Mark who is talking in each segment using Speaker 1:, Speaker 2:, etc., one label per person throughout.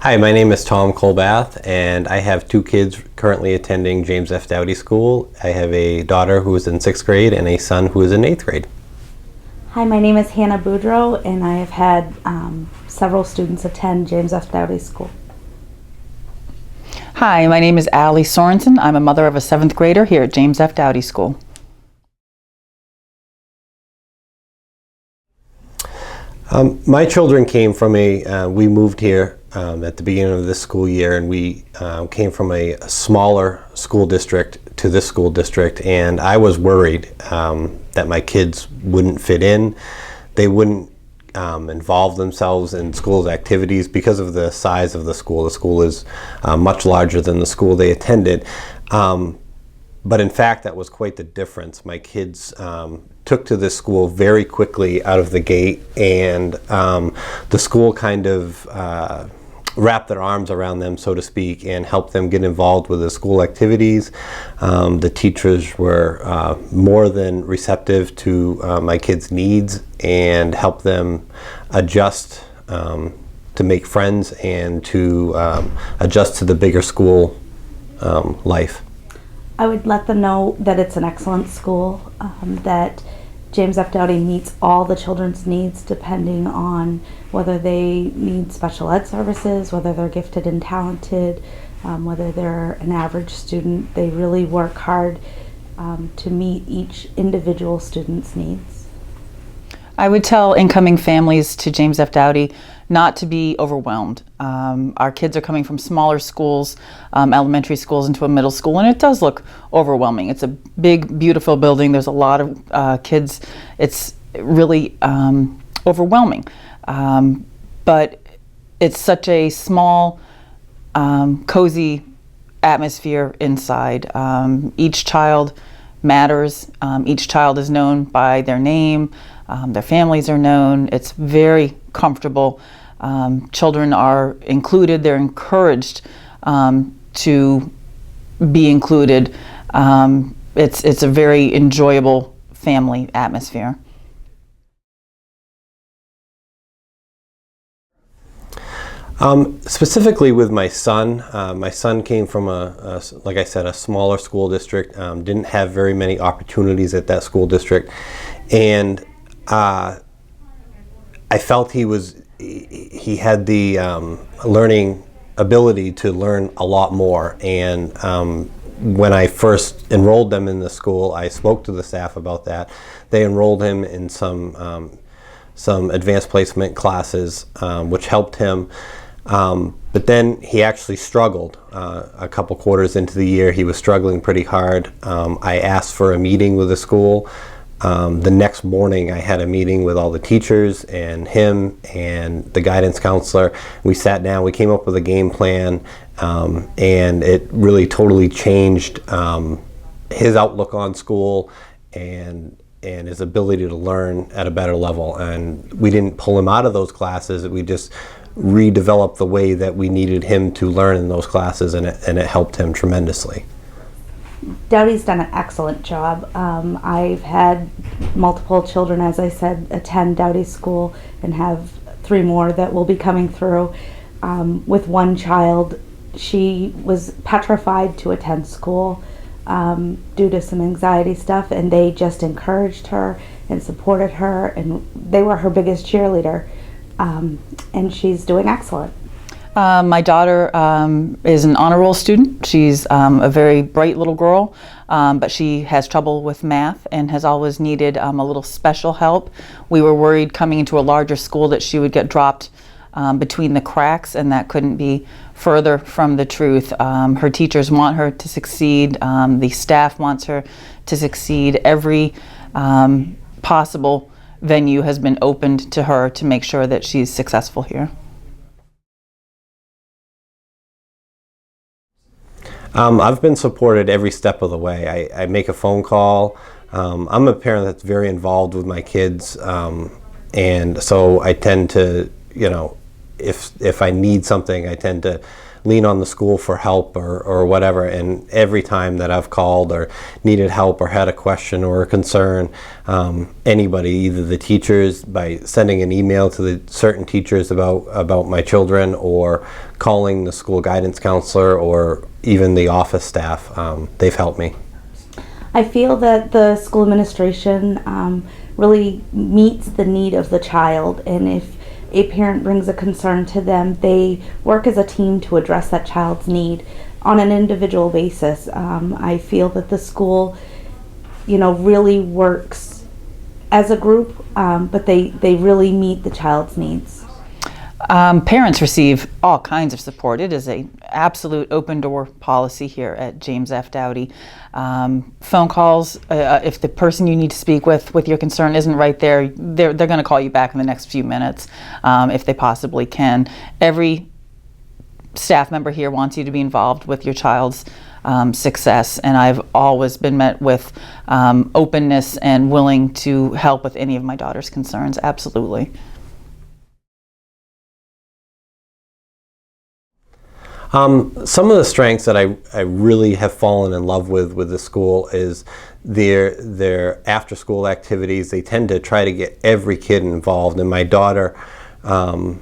Speaker 1: Hi, my name is Tom Colbath, and I have two kids currently attending James F. Doughty School. I have a daughter who is in 6th grade and a son who is in 8th grade.
Speaker 2: Hi, my name is Hannah Boudreau, and I have had several students attend James F. Doughty School.
Speaker 3: Hi, my name is Allie Sorensen. I'm a mother of a 7th grader here at James F. Doughty School.
Speaker 1: My children came from we moved here at the beginning of this school year, and we came from a smaller school district to this school district, and I was worried that my kids wouldn't fit in. They wouldn't involve themselves in school's activities because of the size of the school. The school is much larger than the school they attended. But in fact, that was quite the difference. My kids took to this school very quickly out of the gate, and the school kind of wrapped their arms around them, so to speak, and helped them get involved with the school activities. The teachers were more than receptive to my kids' needs and helped them adjust to make friends and to adjust to the bigger school life.
Speaker 2: I would let them know that it's an excellent school, that James F. Doughty meets all the children's needs depending on whether they need special ed services, whether they're gifted and talented, whether they're an average student. They really work hard to meet each individual student's needs.
Speaker 3: I would tell incoming families to James F. Doughty not to be overwhelmed. Our kids are coming from smaller schools, elementary schools, into a middle school, and it does look overwhelming. It's a big, beautiful building. There's a lot of kids. It's really overwhelming. But it's such a small, cozy atmosphere inside. Each child matters. Each child is known by their name. Their families are known. It's very comfortable. Children are included. They're encouraged to be included. It's a very enjoyable family atmosphere.
Speaker 1: Specifically with my son came from like I said, a smaller school district, didn't have very many opportunities at that school district, and I felt he had the learning ability to learn a lot more. And when I first enrolled them in the school, I spoke to the staff about that. They enrolled him in some advanced placement classes, which helped him. But then he actually struggled. A couple quarters into the year, he was struggling pretty hard. I asked for a meeting with the school. The next morning I had a meeting with all the teachers and him and the guidance counselor. We sat down, we came up with a game plan, and it really totally changed his outlook on school and his ability to learn at a better level. And we didn't pull him out of those classes, we just redeveloped the way that we needed him to learn in those classes, and it helped him tremendously.
Speaker 2: Doughty's done an excellent job. I've had multiple children, as I said, attend Doughty School, and have 3 more that will be coming through. With one child, she was petrified to attend school due to some anxiety stuff, and they just encouraged her and supported her, and they were her biggest cheerleader, and she's doing excellent.
Speaker 3: My daughter is an honor roll student. She's a very bright little girl, but she has trouble with math and has always needed a little special help. We were worried coming into a larger school that she would get dropped between the cracks, and that couldn't be further from the truth. Her teachers want her to succeed. The staff wants her to succeed. Every possible venue has been opened to her to make sure that she's successful here.
Speaker 1: I've been supported every step of the way. I make a phone call. I'm a parent that's very involved with my kids, and so I tend to, if I need something, I tend to lean on the school for help or whatever. And every time that I've called or needed help or had a question or a concern, anybody, either the teachers by sending an email to the certain teachers about my children, or calling the school guidance counselor, or even the office staff, they've helped me.
Speaker 2: I feel that the school administration really meets the need of the child, and if a parent brings a concern to them, they work as a team to address that child's need on an individual basis. I feel that the school, really works as a group, but they really meet the child's needs.
Speaker 3: Parents receive all kinds of support. It is an absolute open door policy here at James F. Doughty. Phone calls, if the person you need to speak with your concern isn't right there, they're going to call you back in the next few minutes if they possibly can. Every staff member here wants you to be involved with your child's success, and I've always been met with openness and willing to help with any of my daughter's concerns. Absolutely.
Speaker 1: Some of the strengths that I really have fallen in love with the school is their after school activities. They tend to try to get every kid involved, and my daughter, at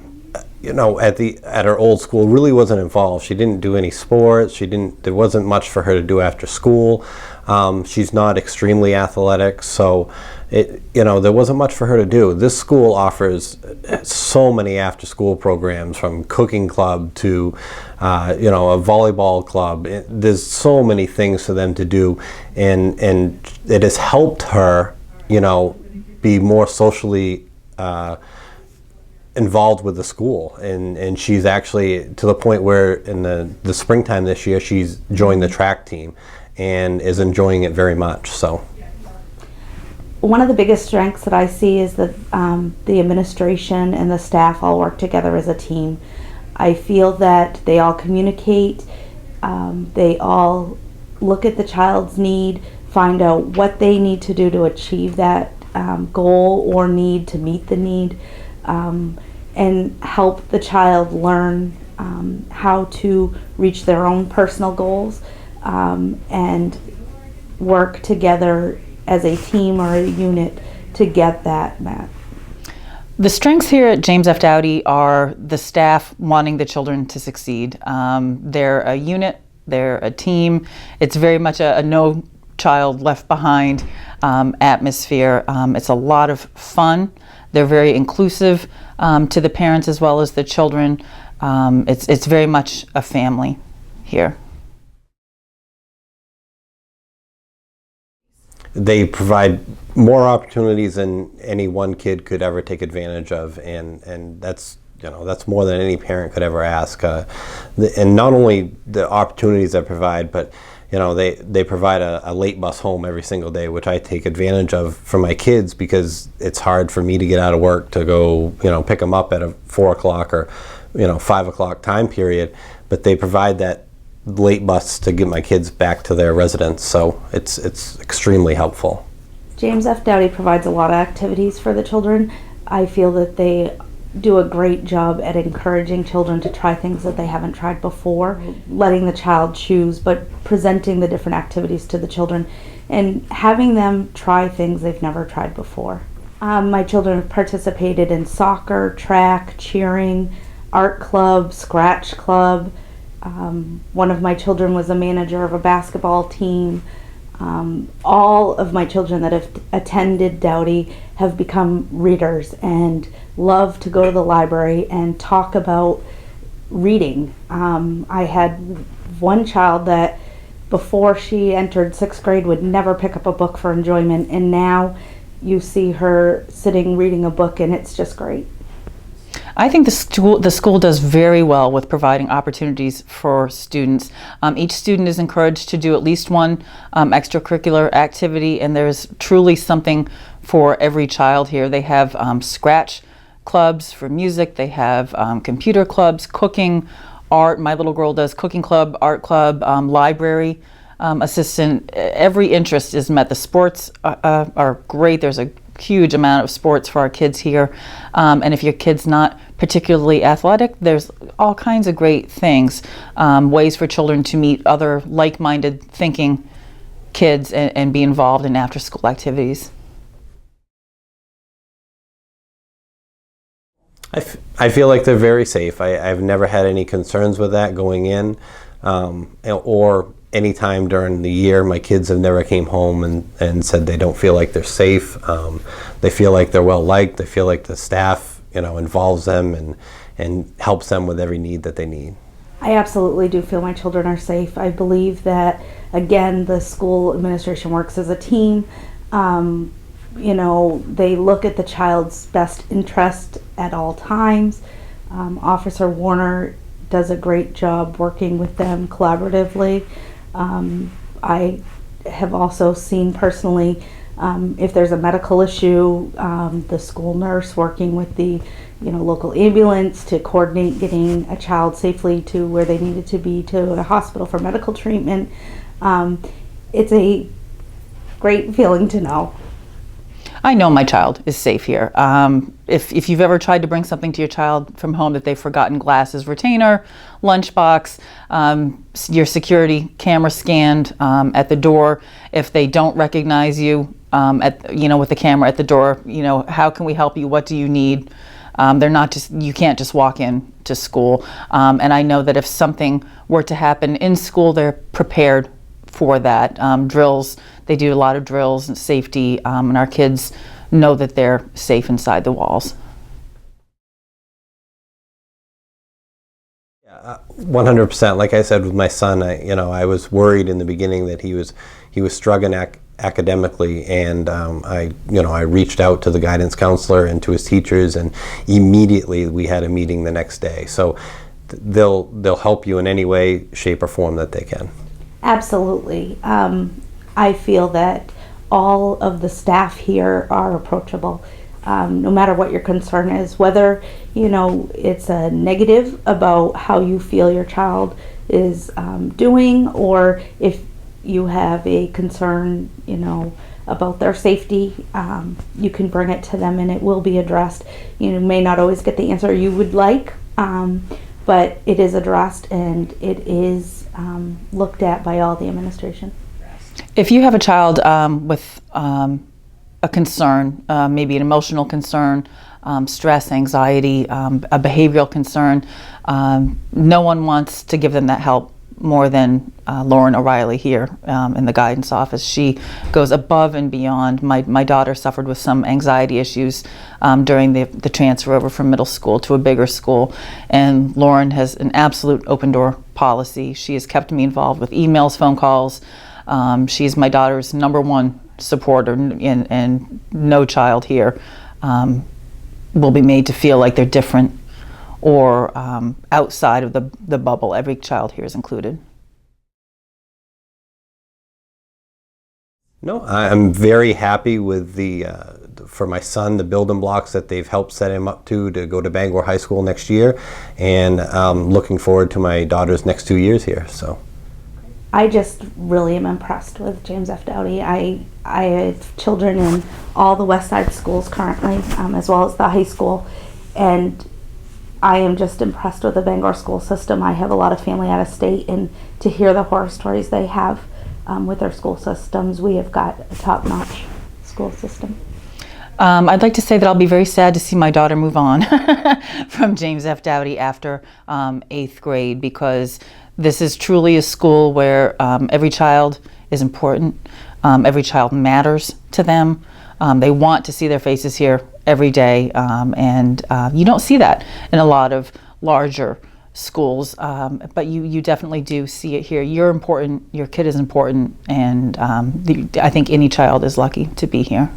Speaker 1: her old school really wasn't involved. She didn't do any sports. There wasn't much for her to do after school. She's not extremely athletic, so there wasn't much for her to do. This school offers so many after-school programs, from cooking club to a volleyball club. There's so many things for them to do, and it has helped her, be more socially involved with the school, and she's actually to the point where in the springtime this year she's joined the track team and is enjoying it very much. So
Speaker 2: one of the biggest strengths that I see is that the administration and the staff all work together as a team. I feel that they all communicate, they all look at the child's need, find out what they need to do to achieve that goal or need to meet the need, and help the child learn how to reach their own personal goals, and work together as a team or a unit to get that met.
Speaker 3: The strengths here at James F. Doughty are the staff wanting the children to succeed. They're a unit, they're a team. It's very much a no child left behind atmosphere. It's a lot of fun. They're very inclusive to the parents as well as the children. It's very much a family here.
Speaker 1: They provide more opportunities than any one kid could ever take advantage of, and that's more than any parent could ever ask. And not only the opportunities they provide, but they provide a late bus home every single day, which I take advantage of for my kids, because it's hard for me to get out of work to go pick them up at a 4 o'clock or 5 o'clock time period. But they provide that late bus to get my kids back to their residence, so it's extremely helpful.
Speaker 2: James F. Doughty provides a lot of activities for the children. I feel that they do a great job at encouraging children to try things that they haven't tried before, letting the child choose, but presenting the different activities to the children and having them try things they've never tried before. My children have participated in soccer, track, cheering, art club, scratch club. One of my children was a manager of a basketball team. All of my children that have attended Doughty have become readers and love to go to the library and talk about reading. I had one child that before she entered 6th grade would never pick up a book for enjoyment, and now you see her sitting reading a book, and it's just great.
Speaker 3: I think the school does very well with providing opportunities for students. Each student is encouraged to do at least one extracurricular activity, and there's truly something for every child here. They have scratch clubs for music, they have computer clubs, cooking, art. My little girl does cooking club, art club, library assistant. Every interest is met. The sports are great. There's a huge amount of sports for our kids here. And if your kid's not particularly athletic, there's all kinds of great things, ways for children to meet other like-minded thinking kids and be involved in after-school activities.
Speaker 1: I feel like they're very safe. I've never had any concerns with that going in, or any time during the year. My kids have never came home and said they don't feel like they're safe. They feel like they're well liked. They feel like the staff, involves them and helps them with every need that they need.
Speaker 2: I absolutely do feel my children are safe. I believe that, again, the school administration works as a team. They look at the child's best interest at all times. Officer Warner does a great job working with them collaboratively. I have also seen personally, if there's a medical issue, the school nurse working with the local ambulance to coordinate getting a child safely to where they needed to be to a hospital for medical treatment. It's a great feeling to know.
Speaker 3: I know my child is safe here. If you've ever tried to bring something to your child from home that they've forgotten, glasses, retainer, lunchbox, your security camera scanned at the door, if they don't recognize you with the camera at the door, how can we help you? What do you need? You can't just walk in to school. And I know that if something were to happen in school, they're prepared for that. Drills, they do a lot of drills and safety, and our kids know that they're safe inside the walls.
Speaker 1: 100%. Like I said with my son, I was worried in the beginning that he was struggling academically, and I reached out to the guidance counselor and to his teachers, and immediately we had a meeting the next day. So they'll help you in any way, shape, or form that they can. Absolutely.
Speaker 2: I feel that all of the staff here are approachable, no matter what your concern is, whether it's a negative about how you feel your child is doing, or if you have a concern about their safety, you can bring it to them and it will be addressed. You may not always get the answer you would like, but it is addressed and it is looked at by all the administration.
Speaker 3: If you have a child with a concern, maybe an emotional concern, stress, anxiety, a behavioral concern, no one wants to give them that help more than Lauren O'Reilly here in the guidance office. She goes above and beyond. My daughter suffered with some anxiety issues during the transfer over from middle school to a bigger school, and Lauren has an absolute open door policy. She has kept me involved with emails, phone calls. She's my daughter's #1 supporter, and no child here will be made to feel like they're different or outside of the bubble. Every child here is included.
Speaker 1: No, I'm very happy with for my son, the building blocks that they've helped set him up to go to Bangor High School next year, and looking forward to my daughter's next 2 years here. So
Speaker 2: I just really am impressed with James F. Doughty. I have children in all the West Side schools currently, as well as the high school, and I am just impressed with the Bangor school system. I have a lot of family out of state, and to hear the horror stories they have with their school systems, we have got a top-notch school system.
Speaker 3: I'd like to say that I'll be very sad to see my daughter move on from James F. Doughty after 8th grade, because this is truly a school where every child is important, every child matters to them. They want to see their faces here every day, and you don't see that in a lot of larger schools, but you definitely do see it here. You're important, your kid is important, and I think any child is lucky to be here.